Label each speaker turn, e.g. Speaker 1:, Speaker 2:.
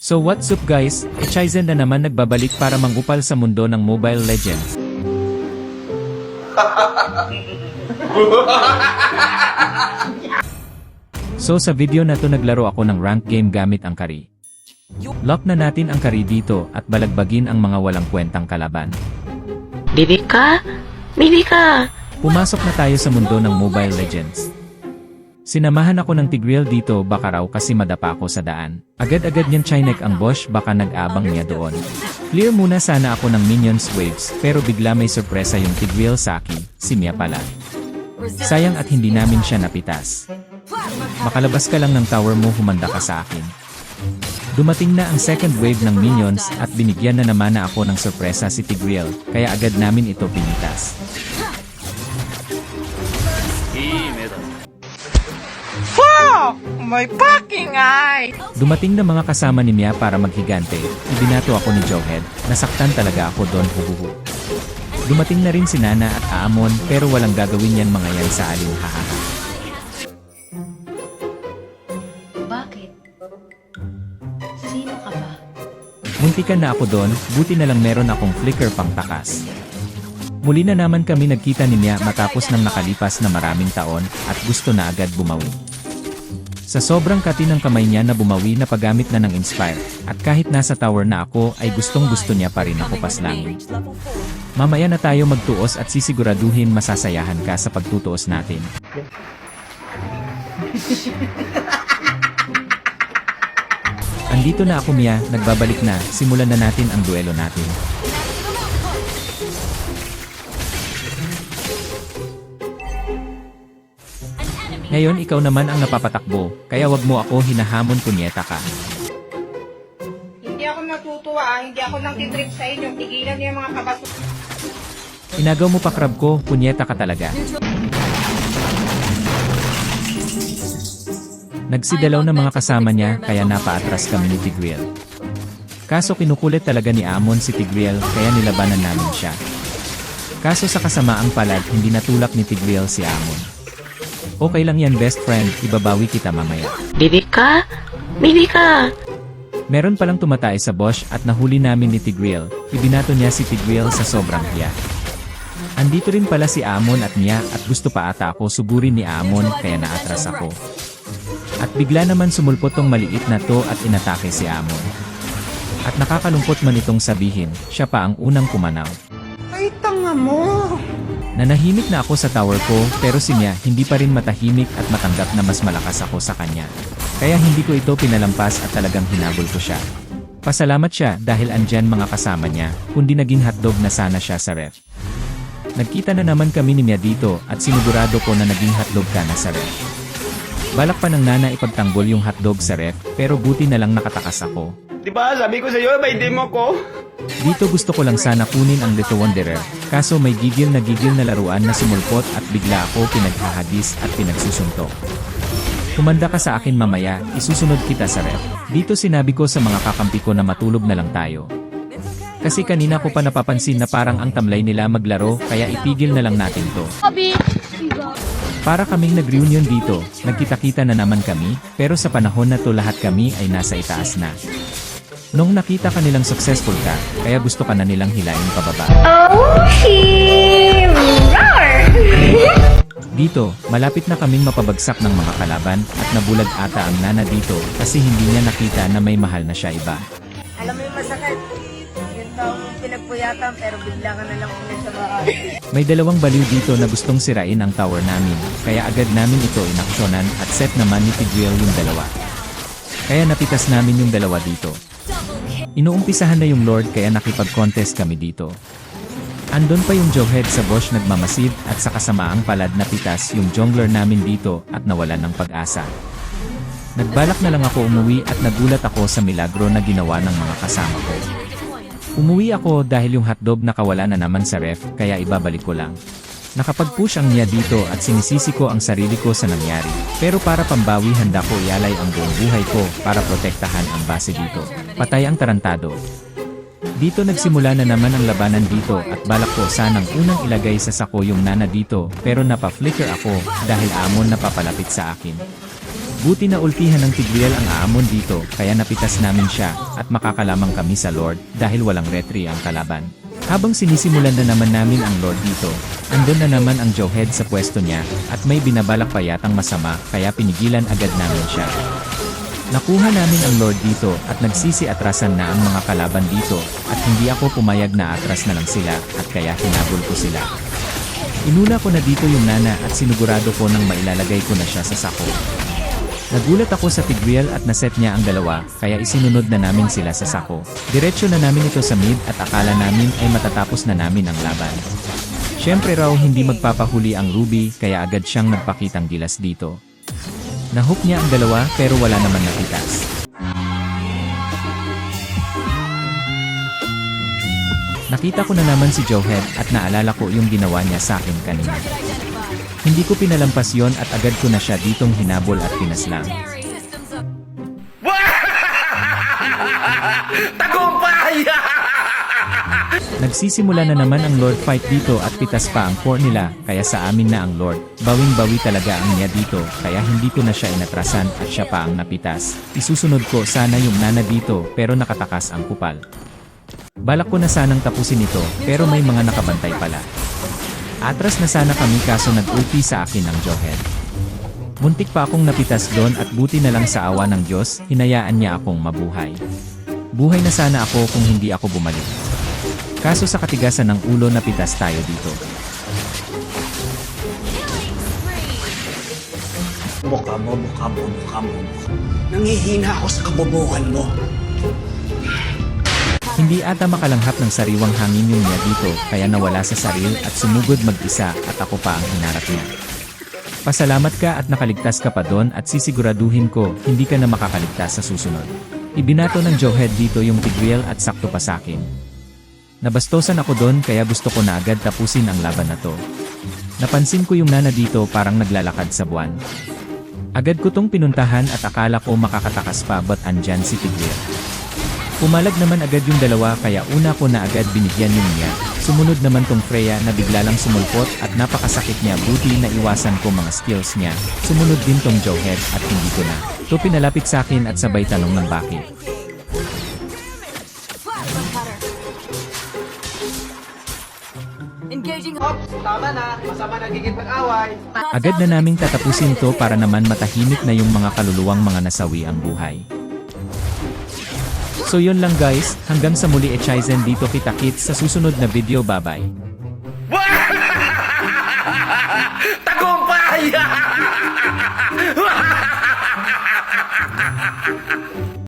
Speaker 1: So what's up guys, Echizen na naman nagbabalik para mangupal sa mundo ng Mobile Legends. So sa video na to naglaro ako ng rank game gamit ang Kari. Lock na natin ang Kari dito at balagbagin ang mga walang kwentang kalaban.
Speaker 2: Bibi ka? Bibi ka!
Speaker 1: Pumasok na tayo sa mundo ng Mobile Legends. Sinamahan ako ng Tigreal dito baka raw kasi madapa ako sa daan. Agad-agad niyang chinek ang Bosch baka nag-abang niya doon. Clear muna sana ako ng minions waves pero bigla may sorpresa yung Tigreal sa akin, si Mia pala. Sayang at hindi namin siya napitas. Makalabas ka lang ng tower mo humanda ka sa akin. Dumating na ang second wave ng minions at binigyan na naman na ako ng sorpresa si Tigreal kaya agad namin ito pinitas.
Speaker 3: My fucking eye!
Speaker 1: Dumating na mga kasama ni Mia para maghigante, ibinato ako ni Jughead, nasaktan talaga ako doon huhuhu. Dumating na rin si Nana at Aamon pero walang gagawin yan mga yan sa alin hahaha.
Speaker 2: Bakit? Sino ka ba?
Speaker 1: Muntikan na ako doon, buti na lang meron akong flicker pang takas. Muli na naman kami nagkita ni Mia matapos ng nakalipas na maraming taon at gusto na agad bumawi. Sa sobrang kati ng kamay niya na bumawi na paggamit na ng Inspire, at kahit nasa tower na ako ay gustong-gusto niya pa rin ako paslangin. Mamaya na tayo magtuos at sisiguraduhin masasayahan ka sa pagtutuos natin. Andito na ako Mia, nagbabalik na, simulan na natin ang duelo natin. Ngayon ikaw naman ang napapatakbo, kaya wag mo ako hinahamon punyeta ka.
Speaker 3: Hindi ako natutuwa, hindi ako nang titrip sa inyo. Tigilan niyo yung mga kabaso.
Speaker 1: Inagaw mo pa crab ko, punyeta ka talaga. Nagsidalaw na mga kasama niya, kaya napaatras kami ni Tigreal. Kaso kinukulit talaga ni Aamon si Tigreal, kaya nilabanan namin siya. Kaso sa kasamaang palad, hindi natulak ni Tigreal si Aamon. Okay lang yan best friend, ibabawi kita mamaya.
Speaker 2: Bibi ka? Bibi ka!
Speaker 1: Meron palang tumatay sa Bosch at nahuli namin ni Tigreal, ibinato niya si Tigreal sa sobrang hiya. Andito rin pala si Aamon at Mia at gusto pa ata ako sugurin ni Aamon kaya naatras ako. At bigla naman sumulpot tong maliit na to at inatake si Aamon. At nakakalungkot man itong sabihin, siya pa ang unang pumanaw.
Speaker 3: Ay, tanga mo!
Speaker 1: Nanahimik na ako sa tower ko pero si Mia hindi pa rin matahimik at matanggap na mas malakas ako sa kanya. Kaya hindi ko ito pinalampas at talagang hinabol ko siya. Pasalamat siya dahil andyan mga kasama niya, kundi naging hotdog na sana siya sa ref. Nagkita na naman kami ni Mia dito at sinigurado ko na naging hotdog ka na sa ref. Balak pa ng Nana ipagtanggol yung hotdog sa ref pero buti na lang nakatakas ako.
Speaker 4: Diba, sabi ko sa iyo, may demo ko.
Speaker 1: Dito gusto ko lang sana kunin ang Little Wanderer, kaso may gigil na laruan na sumulpot at bigla ako pinaghahadis at pinagsusuntok. Kumanda ka sa akin mamaya, isusunod kita sa ref. Dito sinabi ko sa mga kakampi ko na matulog na lang tayo. Kasi kanina ko pa napapansin na parang ang tamlay nila maglaro kaya ipigil na lang natin to. Para kaming nag-reunion dito, nagkita-kita na naman kami, pero sa panahon na to lahat kami ay nasa itaas na. Nung nakita kanilang successful ka, kaya gusto ka na nilang hilain pababa.
Speaker 2: Okay! Roar!
Speaker 1: Dito, malapit na kaming mapabagsak ng mga kalaban at nabulag ata ang Nana dito kasi hindi niya nakita na may mahal na siya iba.
Speaker 3: Alam mo yung masakit? Yun daw yung pinagpuyatan pero bigla ka na lang ulit sa mga...
Speaker 1: May dalawang baliw dito na gustong sirain ang tower namin, kaya agad namin ito inaksyonan at set naman ni Tigreal yung dalawa. Kaya napitas namin yung dalawa dito. Inuumpisahan na yung Lord kaya nakipag-contest kami dito. Andon pa yung Jughead sa Bosch nagmamasid at sa kasamaang palad napitas yung jungler namin dito at nawalan ng pag-asa. Nagbalak na lang ako umuwi at nagulat ako sa milagro na ginawa ng mga kasama ko. Umuwi ako dahil yung hotdog nakawala na naman sa ref kaya ibabalik ko lang. Nakapag-push ang Mia dito at sinisisi ko ang sarili ko sa nangyari. Pero para pambawi handa ko ialay ang buong buhay ko para protektahan ang base dito. Patay ang tarantado. Dito nagsimula na naman ang labanan dito at balak ko sanang unang ilagay sa sako yung Nana dito pero napa-flicker ako dahil Aamon napapalapit sa akin. Buti na ultihan ng Tigreal ang aamon dito, kaya napitas namin siya, at makakalamang kami sa Lord, dahil walang retry ang kalaban. Habang sinisimulan na naman namin ang Lord dito, andun na naman ang Jowhead sa pwesto niya, at may binabalak pa yatang masama, kaya pinigilan agad namin siya. Nakuha namin ang Lord dito, at nagsisi-atrasan na ang mga kalaban dito, at hindi ako pumayag na atras na lang sila, at kaya hinabol ko sila. Inuna ko na dito yung Nana at sinigurado ko nang mailalagay ko na siya sa sako. Nagulat ako sa Tigreal at naset niya ang dalawa, kaya isinunod na namin sila sa sako. Diretsyo na namin ito sa mid at akala namin ay matatapos na namin ang laban. Siyempre raw hindi magpapahuli ang Ruby, kaya agad siyang nagpakitang gilas dito. Nahook niya ang dalawa pero wala naman napitas. Nakita ko na naman si Jowhead at naalala ko yung ginawa niya sa akin kanina. Hindi ko pinalampas yon at agad ko na siya ditong hinabol at pinaslang.
Speaker 4: Tagumpay!
Speaker 1: Nagsisimula na naman ang Lord fight dito at pitas pa ang core nila, kaya sa amin na ang Lord. Bawing-bawi talaga ang niya dito, kaya hindi ko na siya inatrasan at siya pa ang napitas. Isusunod ko sana yung Nana dito pero nakatakas ang kupal. Balak ko na sanang tapusin ito, pero may mga nakabantay pala. Atras na sana kami kaso nag-ulti sa akin ang Jowhead. Muntik pa akong napitas doon at buti na lang sa awa ng Diyos, hinayaan niya akong mabuhay. Buhay na sana ako kung hindi ako bumalik. Kaso sa katigasan ng ulo napitas tayo dito.
Speaker 5: Mukha mo. Nangihina ako sa kabobohan mo.
Speaker 1: Hindi ata makalanghap ng sariwang hangin yung niya dito, kaya nawala sa saril at sumugod mag-isa at ako pa ang hinarap niya. Pasalamat ka at nakaligtas ka pa doon at sisiguraduhin ko, hindi ka na makakaligtas sa susunod. Ibinato ng Jowhead dito yung Tigreal at sakto pa sa akin. Nabastosan ako doon kaya gusto ko na agad tapusin ang laban na to. Napansin ko yung Nana dito parang naglalakad sa buwan. Agad ko tong pinuntahan at akala ko makakatakas pa but andyan si Tigreal. Pumalag naman agad yung dalawa kaya una ko na agad binigyan yung niya. Sumunod naman tong Freya na bigla lang sumulpot at napakasakit niya, buti na iwasan ko mga skills niya. Sumunod din tong Jowhead at hindi ko na. To pinalapit sa akin at sabay tanong ng bakit.
Speaker 4: Ops, tama na. Masama nagiging pag-away.
Speaker 1: Agad na naming tatapusin to para naman matahimik na yung mga kaluluwang mga nasawi ang buhay. So yun lang guys, hanggang sa muli Echizen dito kita-kits sa susunod na video, bye-bye.
Speaker 4: Tagumpay!